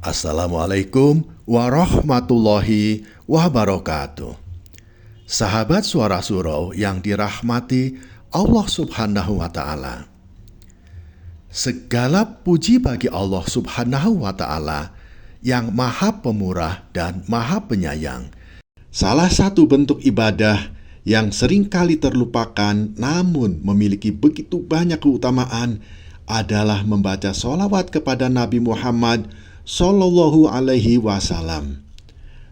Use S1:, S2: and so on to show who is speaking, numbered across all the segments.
S1: Assalamualaikum warahmatullahi wabarakatuh. Sahabat Suara Surau yang dirahmati Allah Subhanahu wa Ta'ala, segala puji bagi Allah Subhanahu wa Ta'ala yang Maha Pemurah dan Maha Penyayang. Salah satu bentuk ibadah yang seringkali terlupakan namun memiliki begitu banyak keutamaan adalah membaca sholawat kepada Nabi Muhammad Sallallahu Alaihi Wasallam.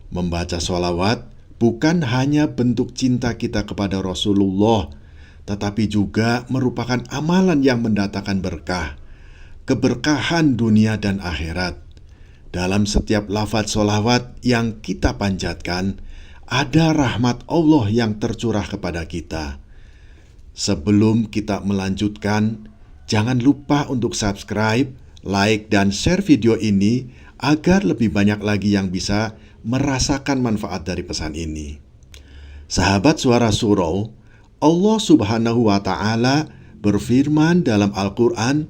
S1: Membaca sholawat bukan hanya bentuk cinta kita kepada Rasulullah, tetapi juga merupakan amalan yang mendatangkan berkah, keberkahan dunia dan akhirat. Dalam setiap lafaz sholawat yang kita panjatkan, ada rahmat Allah yang tercurah kepada kita. Sebelum kita melanjutkan, jangan lupa untuk subscribe, like, dan share video ini agar lebih banyak lagi yang bisa merasakan manfaat dari pesan ini. Sahabat Suara Surau, Allah Subhanahu wa Ta'ala berfirman dalam Al-Quran,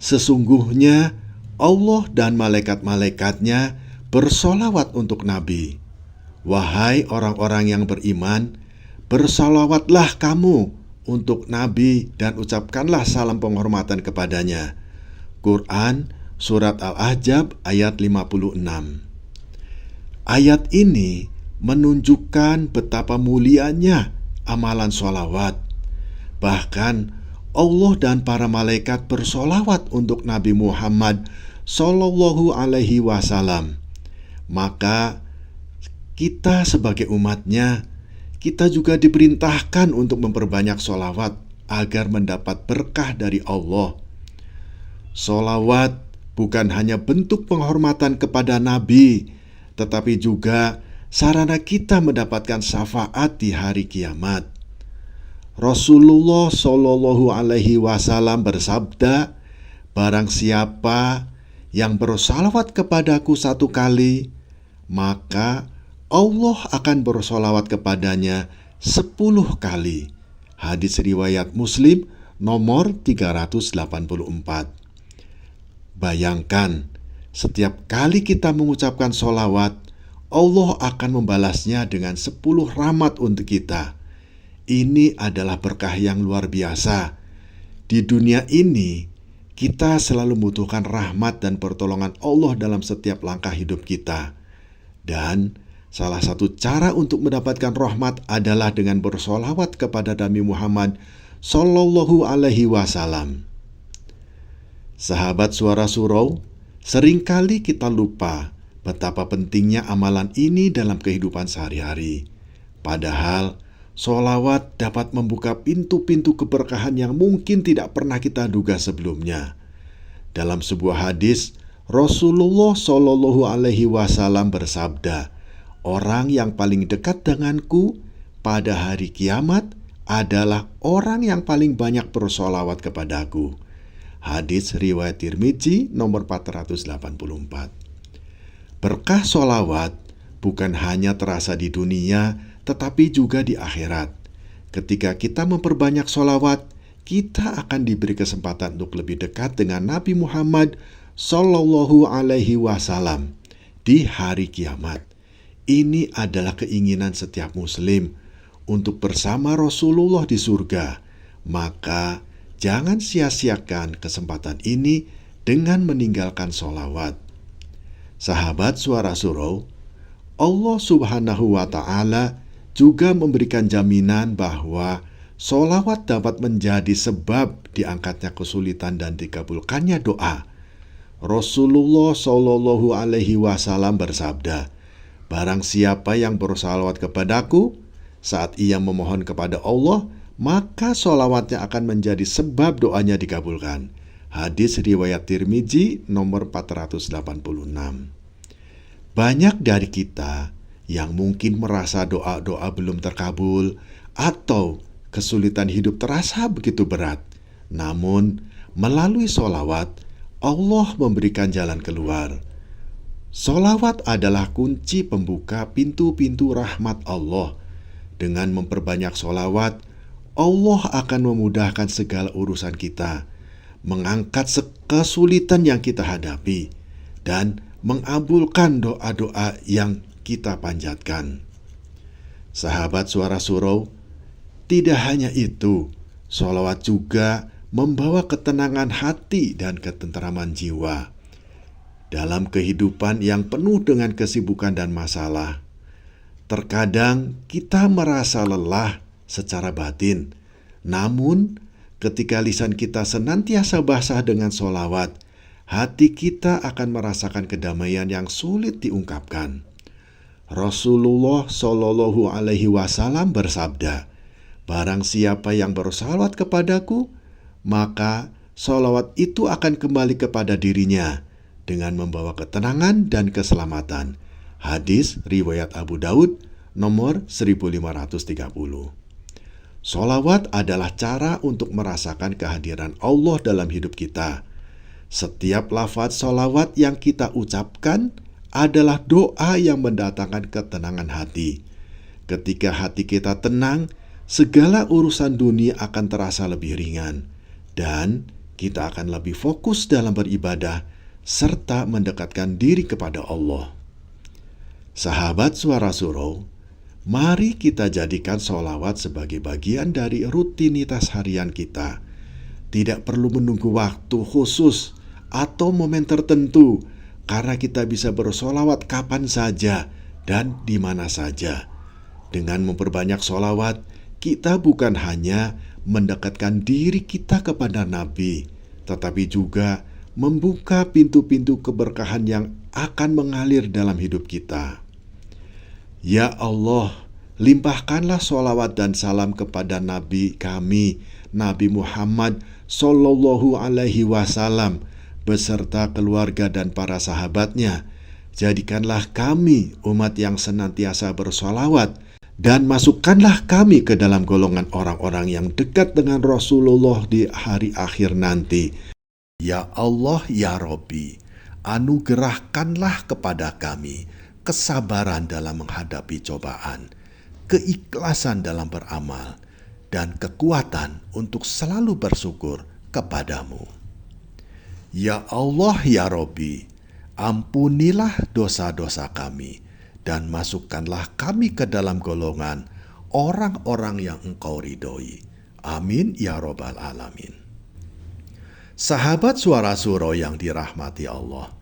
S1: sesungguhnya Allah dan malaikat-malaikatnya bersolawat untuk Nabi. Wahai orang-orang yang beriman, bersolawatlah kamu untuk Nabi dan ucapkanlah salam penghormatan kepadanya. Quran Surat Al-Ahzab ayat 56. Ayat ini menunjukkan betapa mulianya amalan sholawat. Bahkan Allah dan para malaikat bersolawat untuk Nabi Muhammad Sallallahu Alaihi Wasallam. Maka kita sebagai umatnya, kita juga diperintahkan untuk memperbanyak sholawat agar mendapat berkah dari Allah. Sholawat bukan hanya bentuk penghormatan kepada Nabi, tetapi juga sarana kita mendapatkan syafaat di hari kiamat. Rasulullah Shallallahu Alaihi Wasallam bersabda, barang siapa yang bersolawat kepadaku 1 kali, maka Allah akan bersolawat kepadanya 10 kali. Hadis riwayat Muslim nomor 384. Bayangkan, setiap kali kita mengucapkan sholawat, Allah akan membalasnya dengan 10 rahmat untuk kita. Ini adalah berkah yang luar biasa. Di dunia ini, kita selalu membutuhkan rahmat dan pertolongan Allah dalam setiap langkah hidup kita. Dan salah satu cara untuk mendapatkan rahmat adalah dengan bersolawat kepada Nabi Muhammad Sallallahu Alaihi Wasallam. Sahabat Suara Surau, seringkali kita lupa betapa pentingnya amalan ini dalam kehidupan sehari-hari. Padahal, sholawat dapat membuka pintu-pintu keberkahan yang mungkin tidak pernah kita duga sebelumnya. Dalam sebuah hadis, Rasulullah Shallallahu Alaihi Wasallam bersabda, orang yang paling dekat denganku pada hari kiamat adalah orang yang paling banyak bersolawat kepadaku. Hadis riwayat Tirmidzi nomor 484. Berkah sholawat bukan hanya terasa di dunia, tetapi juga di akhirat. Ketika kita memperbanyak sholawat, kita akan diberi kesempatan untuk lebih dekat dengan Nabi Muhammad Sallallahu Alaihi Wasallam di hari kiamat. Ini adalah keinginan setiap muslim untuk bersama Rasulullah di surga. Maka jangan sia-siakan kesempatan ini dengan meninggalkan sholawat. Sahabat Suara Surau, Allah Subhanahu wa Ta'ala juga memberikan jaminan bahwa sholawat dapat menjadi sebab diangkatnya kesulitan dan dikabulkannya doa. Rasulullah Shallallahu Alaihi Wasallam bersabda, barang siapa yang bersolawat kepadaku saat ia memohon kepada Allah, maka sholawatnya akan menjadi sebab doanya dikabulkan. Hadis riwayat Tirmidzi nomor 486. Banyak dari kita yang mungkin merasa doa-doa belum terkabul atau kesulitan hidup terasa begitu berat. Namun, melalui sholawat, Allah memberikan jalan keluar. Sholawat adalah kunci pembuka pintu-pintu rahmat Allah. Dengan memperbanyak sholawat, Allah akan memudahkan segala urusan kita, mengangkat kesulitan yang kita hadapi, dan mengabulkan doa-doa yang kita panjatkan. Sahabat Suara Surau, tidak hanya itu, sholawat juga membawa ketenangan hati dan ketenteraman jiwa. Dalam kehidupan yang penuh dengan kesibukan dan masalah, terkadang kita merasa lelah secara batin. Namun, ketika lisan kita senantiasa basah dengan sholawat, hati kita akan merasakan kedamaian yang sulit diungkapkan. Rasulullah Shallallahu Alaihi Wasallam bersabda, "Barang siapa yang bersalawat kepadaku, maka sholawat itu akan kembali kepada dirinya dengan membawa ketenangan dan keselamatan." Hadis riwayat Abu Daud nomor 1530. Sholawat adalah cara untuk merasakan kehadiran Allah dalam hidup kita. Setiap lafaz sholawat yang kita ucapkan adalah doa yang mendatangkan ketenangan hati. Ketika hati kita tenang, segala urusan dunia akan terasa lebih ringan, dan kita akan lebih fokus dalam beribadah serta mendekatkan diri kepada Allah. Sahabat Suara Surau, mari kita jadikan sholawat sebagai bagian dari rutinitas harian kita. Tidak perlu menunggu waktu khusus atau momen tertentu, karena kita bisa bersholawat kapan saja dan di mana saja. Dengan memperbanyak sholawat, kita bukan hanya mendekatkan diri kita kepada Nabi, tetapi juga membuka pintu-pintu keberkahan yang akan mengalir dalam hidup kita. Ya Allah, limpahkanlah sholawat dan salam kepada Nabi kami, Nabi Muhammad Sallallahu Alaihi Wasallam, beserta keluarga dan para sahabatnya. Jadikanlah kami umat yang senantiasa bersholawat, dan masukkanlah kami ke dalam golongan orang-orang yang dekat dengan Rasulullah di hari akhir nanti. Ya Allah, ya Rabbi, anugerahkanlah kepada kami kesabaran dalam menghadapi cobaan, keikhlasan dalam beramal, dan kekuatan untuk selalu bersyukur kepadamu. Ya Allah, ya Rabbi, ampunilah dosa-dosa kami, dan masukkanlah kami ke dalam golongan orang-orang yang Engkau ridhoi. Amin ya Rabbal Alamin. Sahabat Suara Surau yang dirahmati Allah,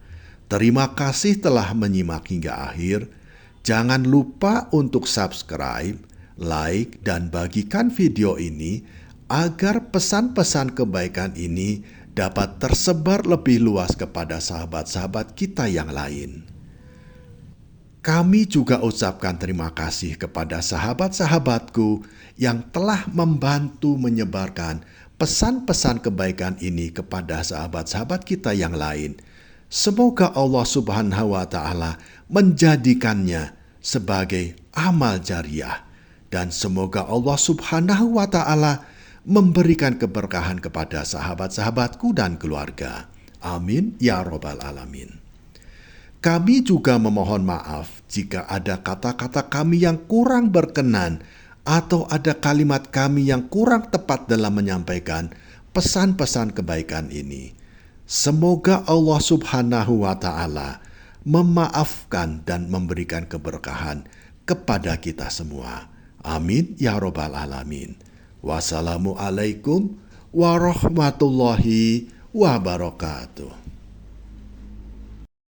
S1: terima kasih telah menyimak hingga akhir. Jangan lupa untuk subscribe, like, dan bagikan video ini agar pesan-pesan kebaikan ini dapat tersebar lebih luas kepada sahabat-sahabat kita yang lain. Kami juga ucapkan terima kasih kepada sahabat-sahabatku yang telah membantu menyebarkan pesan-pesan kebaikan ini kepada sahabat-sahabat kita yang lain. Semoga Allah Subhanahu wa Ta'ala menjadikannya sebagai amal jariah, dan semoga Allah Subhanahu wa Ta'ala memberikan keberkahan kepada sahabat-sahabatku dan keluarga. Amin ya Rabbal Alamin. Kami juga memohon maaf jika ada kata-kata kami yang kurang berkenan atau ada kalimat kami yang kurang tepat dalam menyampaikan pesan-pesan kebaikan ini. Semoga Allah Subhanahu wa Ta'ala memaafkan dan memberikan keberkahan kepada kita semua. Amin ya Rabbal Alamin. Wassalamualaikum warahmatullahi wabarakatuh.